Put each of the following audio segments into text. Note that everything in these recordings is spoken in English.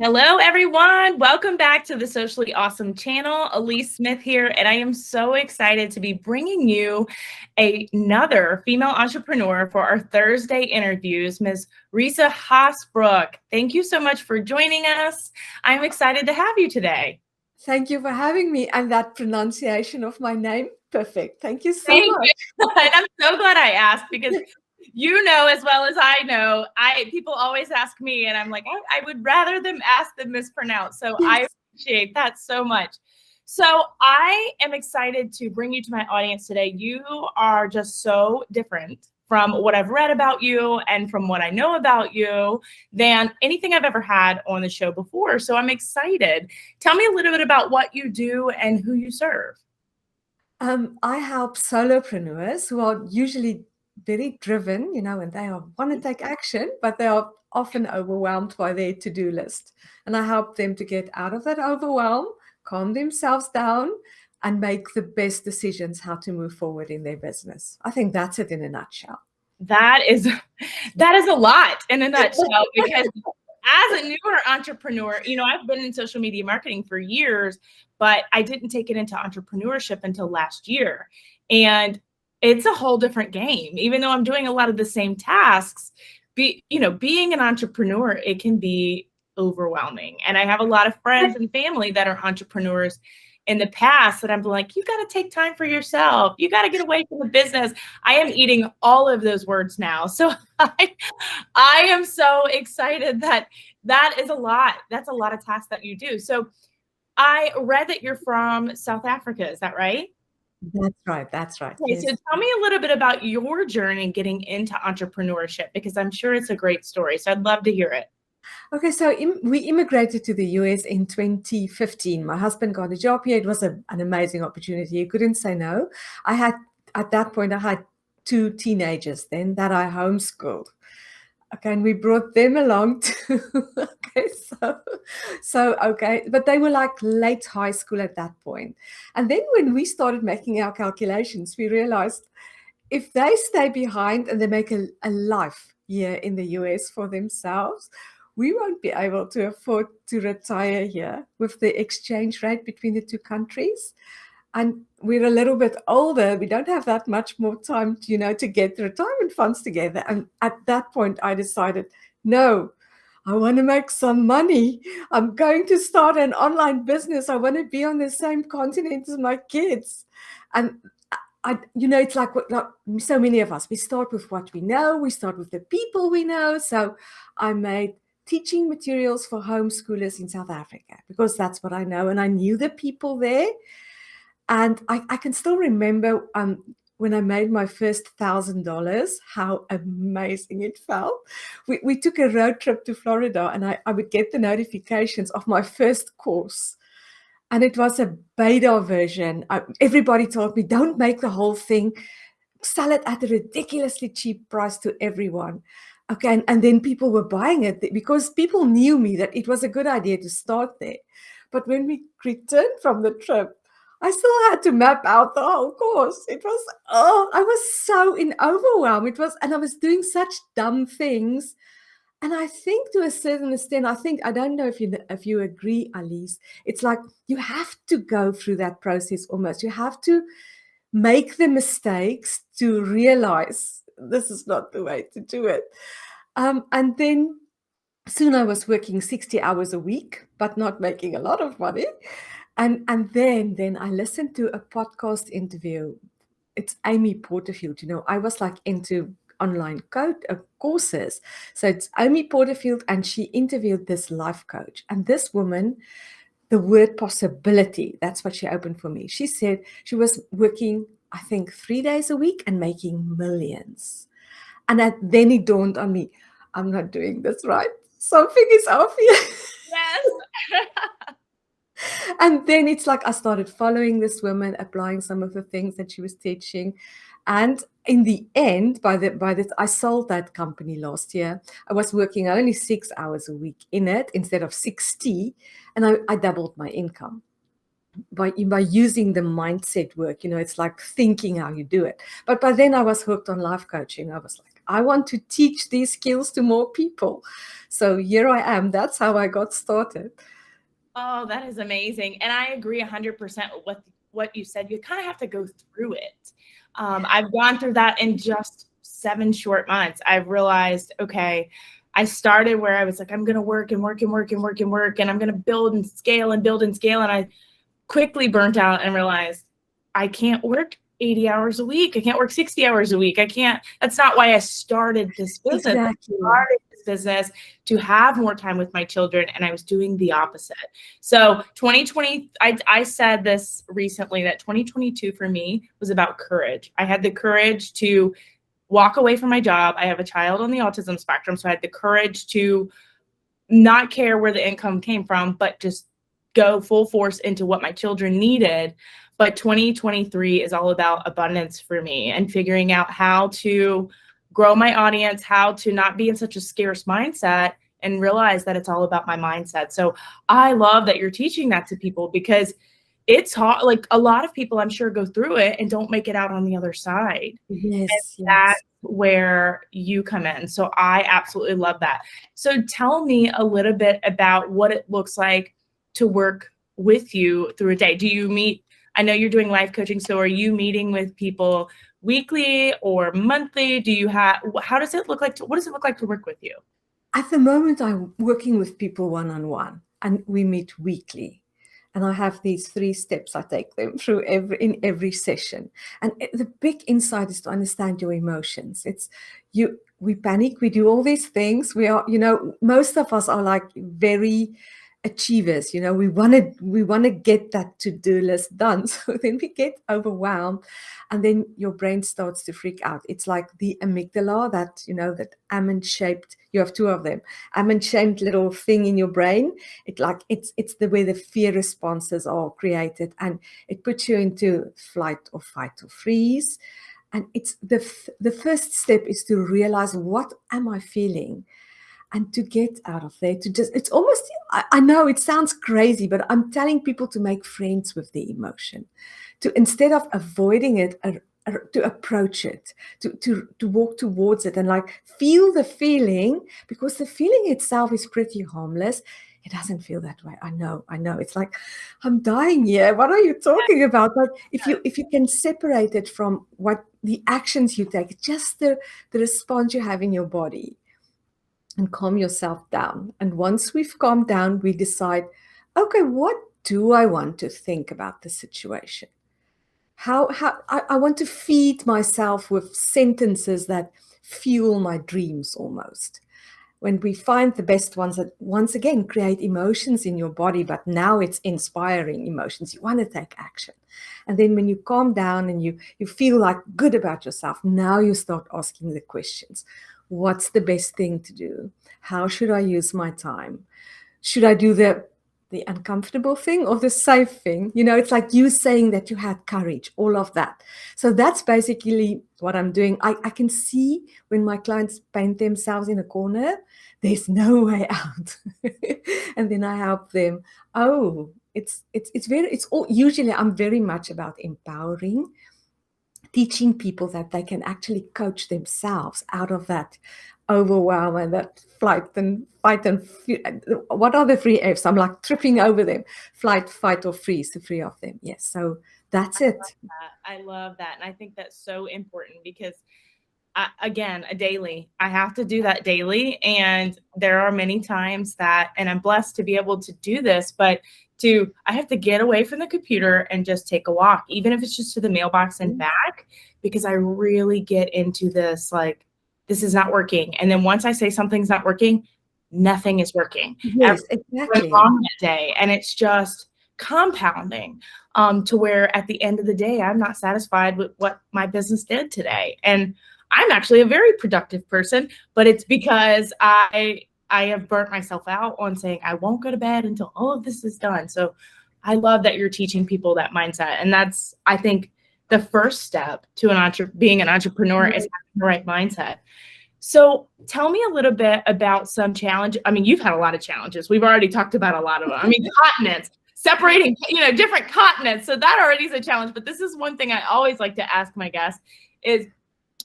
Hello, everyone. Welcome back to the Socially Awesome channel. Elise Smith here, and I am so excited to be bringing you another female entrepreneur for our Thursday interviews, Ms. Risa Haasbroek. Thank you so much for joining us. I'm excited to have you today. Thank you for having me. And that pronunciation of my name, perfect. Thank you so Thank much. you. And I'm so glad I asked because you know as well as I know, people always ask me, and I'm like, I would rather them ask than mispronounce. So I Yes. appreciate that so much. So I am excited to bring you to my audience today. You are just so different from what I've read about you and from what I know about you than anything I've ever had on the show before. So I'm excited. Tell me a little bit about what you do and who you serve. I help solopreneurs who are usually very driven, and they want to take action, but they are often overwhelmed by their to-do list. And I help them to get out of that overwhelm, calm themselves down, and make the best decisions how to move forward in their business. I think that's it in a nutshell. That is a lot in a nutshell because as a newer entrepreneur, I've been in social media marketing for years, but I didn't take it into entrepreneurship until last year. And it's a whole different game. Even though I'm doing a lot of the same tasks, being an entrepreneur, it can be overwhelming. And I have a lot of friends and family that are entrepreneurs in the past that I'm like, you got to take time for yourself. You got to get away from the business. I am eating all of those words now. So I am so excited that is a lot. That's a lot of tasks that you do. So I read that you're from South Africa. Is that right? That's right. That's right. Okay, Yes. so tell me a little bit about your journey getting into entrepreneurship, because I'm sure it's a great story. So I'd love to hear it. Okay, so we immigrated to the US in 2015. My husband got a job here. It was an amazing opportunity. You couldn't say no. At that point, I had two teenagers then that I homeschooled. Okay, and we brought them along too. Okay, okay, but they were like late high school at that point. And then when we started making our calculations, we realized if they stay behind and they make a life here in the US for themselves, we won't be able to afford to retire here with the exchange rate between the two countries. And we're a little bit older. We don't have that much more time, to get the retirement funds together. And at that point, I decided, no, I want to make some money. I'm going to start an online business. I want to be on the same continent as my kids. And it's like so many of us, we start with what we know. We start with the people we know. So I made teaching materials for homeschoolers in South Africa because that's what I know. And I knew the people there. And I can still remember when I made my first $1,000, how amazing it felt. We took a road trip to Florida, and I would get the notifications of my first course. And it was a beta version. Everybody told me, don't make the whole thing. Sell it at a ridiculously cheap price to everyone. Okay, and then people were buying it because people knew me that it was a good idea to start there. But when we returned from the trip, I still had to map out the whole course. I was so in overwhelm. And I was doing such dumb things. And I think to a certain extent, I don't know if you agree, Alice, it's like you have to go through that process almost. You have to make the mistakes to realize this is not the way to do it. And then soon I was working 60 hours a week, but not making a lot of money. And then I listened to a podcast interview. It's Amy Porterfield. I was like into online courses. So it's Amy Porterfield, and she interviewed this life coach. And this woman, the word possibility, that's what she opened for me. She said she was working, I think, 3 days a week and making millions. And then it dawned on me, I'm not doing this right. Something is off here. Yes. And then it's like I started following this woman, applying some of the things that she was teaching. And in the end, by this, I sold that company last year. I was working only 6 hours a week in it instead of 60, and I doubled my income by using the mindset work. It's like thinking how you do it. But by then I was hooked on life coaching. I was like, I want to teach these skills to more people. So here I am. That's how I got started. Oh, that is amazing. And I agree 100% with what you said. You kind of have to go through it. I've gone through that in just 7 short months. I've realized, okay, I started where I was like, I'm going to work and work and work and work and work, and I'm going to build and scale and build and scale. And I quickly burnt out and realized I can't work 80 hours a week. I can't work 60 hours a week. I can't. That's not why I started this business. Exactly. I started this business to have more time with my children, and I was doing the opposite. So 2020, I said this recently, that 2022 for me was about courage. I had the courage to walk away from my job. I have a child on the autism spectrum, so I had the courage to not care where the income came from, but just go full force into what my children needed. But 2023 is all about abundance for me, and figuring out how to grow my audience, how to not be in such a scarce mindset, and realize that it's all about my mindset. So I love that you're teaching that to people, because it's hard. Like, a lot of people, I'm sure, go through it and don't make it out on the other side. Yes, and that's where you come in. So I absolutely love that. So tell me a little bit about what it looks like to work with you through a day. Do you meet, I know you're doing life coaching, so are you meeting with people weekly or monthly? Do you have, how does it look like what does it look like to work with you? At the moment, I'm working with people one-on-one, and we meet weekly. And I have these 3 steps I take them through in every session. And the big insight is to understand your emotions. We panic, we do all these things. We are, most of us are like very achievers. We want to get that to-do list done. So then we get overwhelmed, and then your brain starts to freak out. It's like the amygdala, that that almond-shaped. You have 2 of them, almond-shaped little thing in your brain. It's the way the fear responses are created, and it puts you into flight or fight or freeze. And it's the first step is to realize, what am I feeling? And to get out of there, it's almost, I know it sounds crazy, but I'm telling people to make friends with the emotion, to, instead of avoiding it, to approach it, to walk towards it, and like feel the feeling, because the feeling itself is pretty harmless. It doesn't feel that way. I know. It's like, I'm dying here. What are you talking about? But if you can separate it from what the actions you take, just the response you have in your body, and calm yourself down. And once we've calmed down, we decide, okay, what do I want to think about the situation? How I want to feed myself with sentences that fuel my dreams almost. When we find the best ones that, once again, create emotions in your body, but now it's inspiring emotions. You want to take action. And then when you calm down and you feel like good about yourself, now you start asking the questions. What's the best thing to do? How should I use my time? Should I do the uncomfortable thing or the safe thing? It's like you saying that you had courage, all of that. So that's basically what I'm doing. I can see when my clients paint themselves in a corner, there's no way out. And then I help them. Usually I'm very much about empowering, teaching people that they can actually coach themselves out of that overwhelm and that flight and fight and what are the 3 F's? I'm like tripping over them. Flight, fight, or freeze, the 3 of them. Yes. So that's it. I love that. And I think that's so important, because again, I have to do that daily. And there are many times that, and I'm blessed to be able to do this, but I have to get away from the computer and just take a walk, even if it's just to the mailbox and back, because I really get into this, like, this is not working. And then once I say something's not working, nothing is working. Yes, exactly. Wrong that day. And it's just compounding to where at the end of the day, I'm not satisfied with what my business did today. And I'm actually a very productive person, but it's because I have burnt myself out on saying I won't go to bed until all of this is done. So I love that you're teaching people that mindset. And that's, I think, the first step to being an entrepreneur is having the right mindset. So tell me a little bit about some challenge. I mean, you've had a lot of challenges. We've already talked about a lot of them. I mean, continents, separating, different continents. So that already is a challenge. But this is one thing I always like to ask my guests is,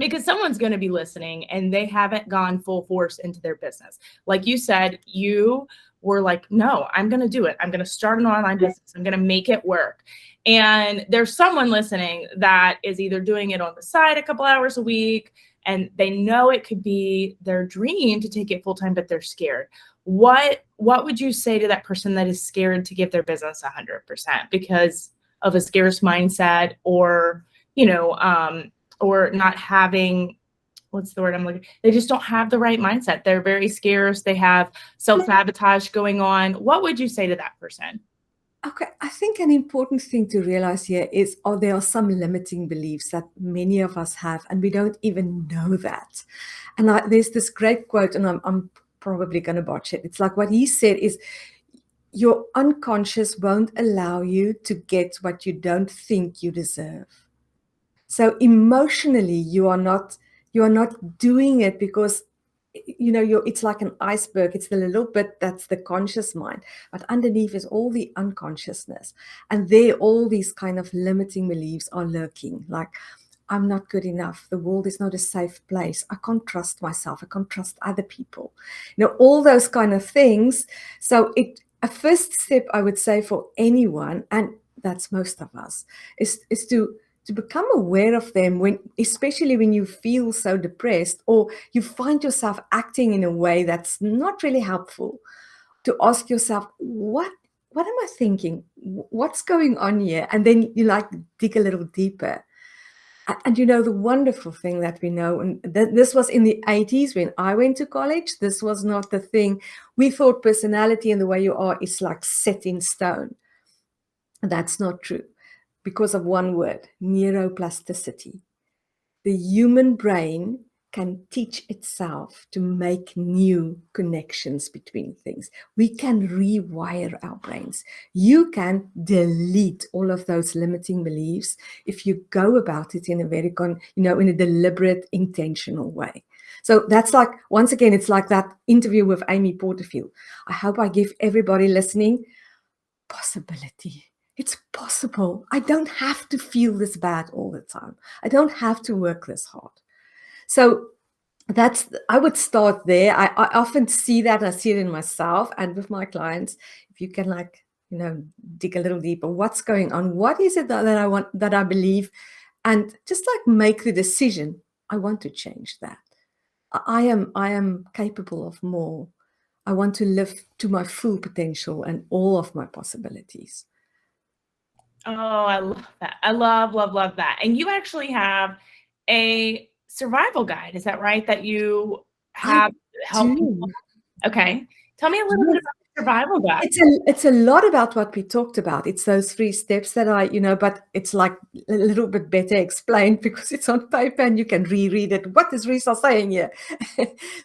because someone's going to be listening and they haven't gone full force into their business. Like you said, you were like, no, I'm going to do it. I'm going to start an online business. I'm going to make it work. And there's someone listening that is either doing it on the side a couple hours a week, and they know it could be their dream to take it full time, but they're scared. What would you say to that person that is scared to give their business 100% because of a scarce mindset, or, or not having, what's the word I'm looking? They just don't have the right mindset. They're very scarce. They have self-sabotage going on. What would you say to that person? Okay, I think an important thing to realize here is, there are some limiting beliefs that many of us have, and we don't even know that. And there's this great quote, and I'm probably going to botch it. It's like what he said is, your unconscious won't allow you to get what you don't think you deserve. So emotionally, you are not doing it because it's like an iceberg. It's the little bit that's the conscious mind, but underneath is all the unconsciousness, and there all these kind of limiting beliefs are lurking, like, I'm not good enough, the world is not a safe place, I can't trust myself, I can't trust other people, all those kind of things. So a first step, I would say, for anyone, and that's most of us, is to become aware of them, especially when you feel so depressed or you find yourself acting in a way that's not really helpful, to ask yourself, what am I thinking? What's going on here? And then you dig a little deeper. And the wonderful thing that we know, and this was in the 80s when I went to college, this was not the thing. We thought personality and the way you are is like set in stone. That's not true. Because of one word, neuroplasticity. The human brain can teach itself to make new connections between things. We can rewire our brains. You can delete all of those limiting beliefs if you go about it in a very, in a deliberate, intentional way. So that's like, once again, it's like that interview with Amy Porterfield. I hope I give everybody listening possibility. It's possible. I don't have to feel this bad all the time. I don't have to work this hard. So I would start there. I often see that. I see it in myself and with my clients. If you can dig a little deeper, what's going on? What is it that I want, that I believe? And just make the decision. I want to change that. I am capable of more. I want to live to my full potential and all of my possibilities. Oh, I love that. I love that. And you actually have a survival guide. Is that right? That you have helped people? Okay. Tell me a little bit about the survival guide. It's a lot about what we talked about. It's those 3 steps that but it's like a little bit better explained because it's on paper and you can reread it. What is Risa saying here?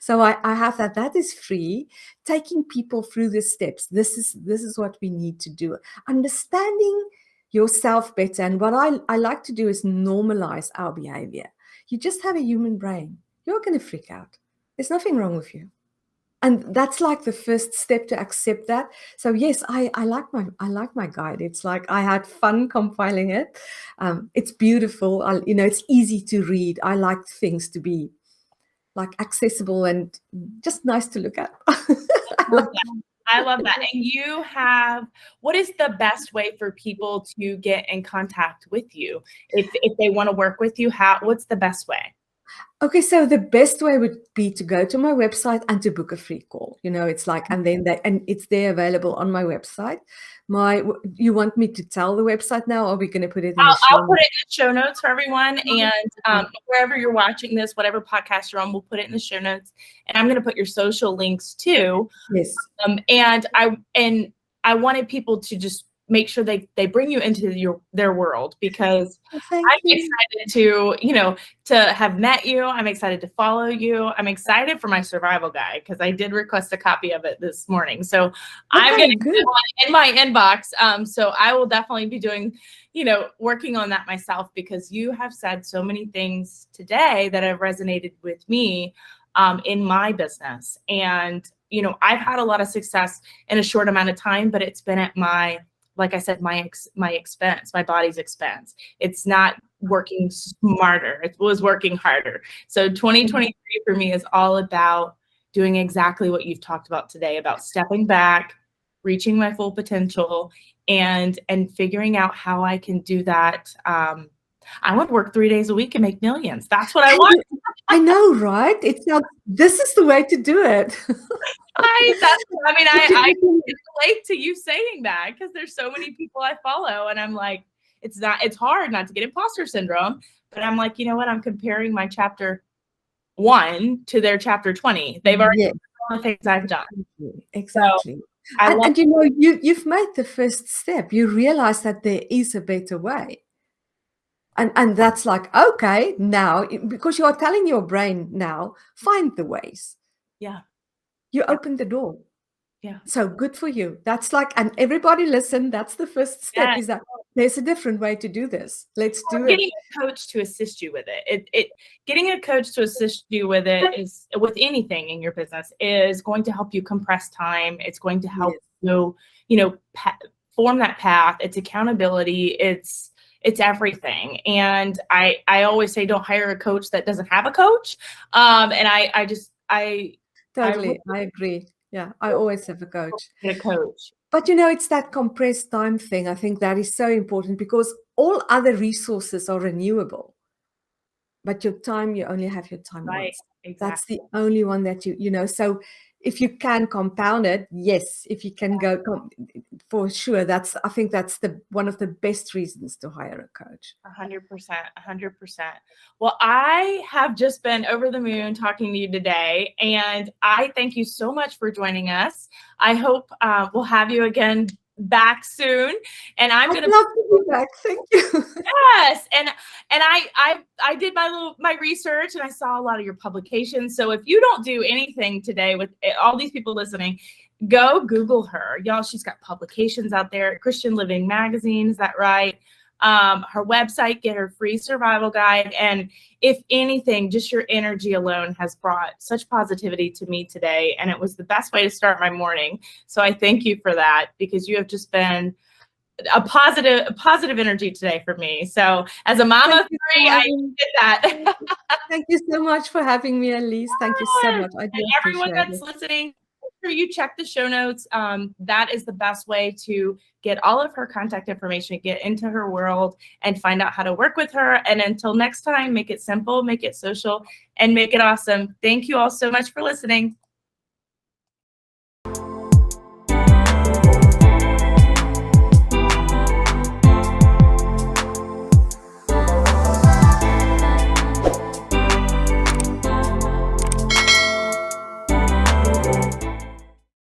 So I have that. That is free. Taking people through the steps. This is what we need to do. Understanding yourself better. And what I like to do is normalize our behavior. You just have a human brain. You're going to freak out. There's nothing wrong with you. And that's like the first step, to accept that. So yes, I like my guide. It's like I had fun compiling it. It's beautiful. It's easy to read. I like things to be accessible and just nice to look at. I love that. And what is the best way for people to get in contact with you? If they want to work with you, what's the best way? Okay, so the best way would be to go to my website and to book a free call. It's like, and then it's there available on my website. You want me to tell the website now, or are we going to put it in the show notes? I'll put it in the show notes for everyone. And wherever you're watching this, whatever podcast you're on, we'll put it in the show notes. And I'm going to put your social links too. Yes. And I wanted people to just make sure they bring you into their world, because I'm excited to have met you. I'm excited to follow you. I'm excited for my survival guide because I did request a copy of it this morning. So I'm going to get one in my inbox. So I will definitely be doing, working on that myself, because you have said so many things today that have resonated with me in my business. And, I've had a lot of success in a short amount of time, but it's been at like I said, my expense, my body's expense. It's not working smarter. It was working harder. So 2023 for me is all about doing exactly what you've talked about today, about stepping back, reaching my full potential, and figuring out how I can do that. I would work 3 days a week and make millions. That's what I want. I know, right? It's not, this is the way to do it. I can relate to you saying that because there's so many people I follow and I'm like, it's hard not to get imposter syndrome, but I'm like, you know what? I'm comparing my chapter 1 to their chapter 20. They've already done all the things I've done. Exactly. So and you know, you've made the first step. You realize that there is a better way. And that's like, okay, now, because you are telling your brain now, find the ways. Yeah. You open the door. Yeah. So good for you. That's like, and everybody listen, that's the first step, is that there's a different way to do this. Let's do it. Getting a coach to assist you with it. Getting a coach to assist you with it is, with anything in your business, is going to help you compress time. It's going to help you, form that path. It's accountability. It's everything. And I always say, don't hire a coach that doesn't have a coach. And I agree. Yeah, I always have a coach. A coach. But it's that compressed time thing. I think that is so important because all other resources are renewable. But your time, you only have your time once. Exactly. That's the only one that so if you can compound it, yes. If you can go for sure, I think that's one of the best reasons to hire a coach. 100%. Well, I have just been over the moon talking to you today, and I thank you so much for joining us. I hope we'll have you again back soon, and I'd love to be back. Thank you. Yes, and I did my research, and I saw a lot of your publications. So if you don't do anything today with all these people listening, go Google her, y'all. She's got publications out there. Christian Living Magazine, is that right? Her website, get her free survival guide. And if anything, just your energy alone has brought such positivity to me today. And it was the best way to start my morning. So I thank you for that, because you have just been a positive energy today for me. So as a mom of 3, I did that. Thank you so much for having me, Elise. Thank you so much. I do and everyone that's listening, make sure you check the show notes. That is the best way to get all of her contact information, get into her world, and find out how to work with her. And until next time, make it simple, make it social, and make it awesome. Thank you all so much for listening.